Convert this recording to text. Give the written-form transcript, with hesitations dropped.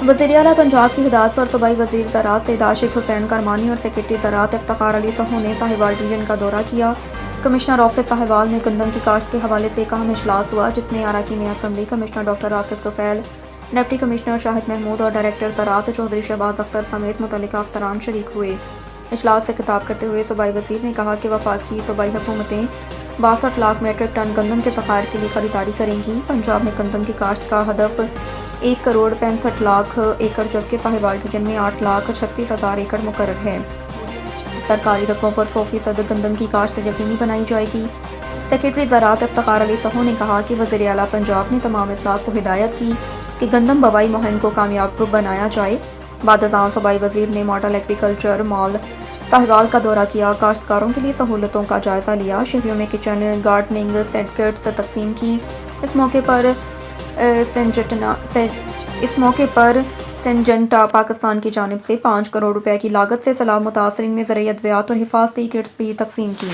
वज़ीर आला पंजाब की हिदायत पर सूबाई वज़ीर ज़राअत सैयद आशिक हुसैन करमानी और सेक्रेटरी ज़राअत इफ्तिखार अली साहू ने साहिवाल डिवीजन का दौरा किया। कमिश्नर ऑफिस साहिवाल में गंदम की काश्त के हवाले से एक अहम इजलास हुआ, जिसमें अरकान assembly commissioner doctor Asif Tufail, deputy commissioner Shahid Mahmood और डायरेक्टर ज़राअत चौधरी शहबाज अख्तर समेत मुतल्लिका अफसरान शरीक हुए। इजलास से खिताब करते हुए सूबाई वज़ीर ने कहा कि वफाकी सूबाई हुकूमतें 62 लाख मेट्रिक टन गंदम के ज़खायर के लिए खरीदारी करेंगी। पंजाब में गंदम की काश्त का हदफ 1 करोड़ 65 लाख एकड़, जबकि साहिवाल डिवीजन में 8 लाख 36 हज़ार एकड़ मुकर्रर है। सरकारी रकबों पर 100% गंदम की काश्त यकीनी बनाई जाएगी। सेक्रेटरी ज़राअत इफ्तिखार अली साहू ने कहा कि वज़ीर आला पंजाब ने तमाम अज़ला को हिदायत की कि गंदम बवाई मुहिम को कामयाब बनाया जाए। बाद सूबाई वज़ीर ने मॉडल एग्रीकल्चर मॉल साहिवाल का दौरा किया, काश्तकारों के लिए सहूलतों का जायज़ा लिया, शहरियों में किचन गार्डनिंग सेट किट्स तकसीम की। इस मौके पर सिंजंटा पाकिस्तान की जानिब से 5 करोड़ रुपए की लागत से सैलाब मुतासरीन में ज़रूरी अद्वियात और हिफाजती किट्स भी तकसीम की।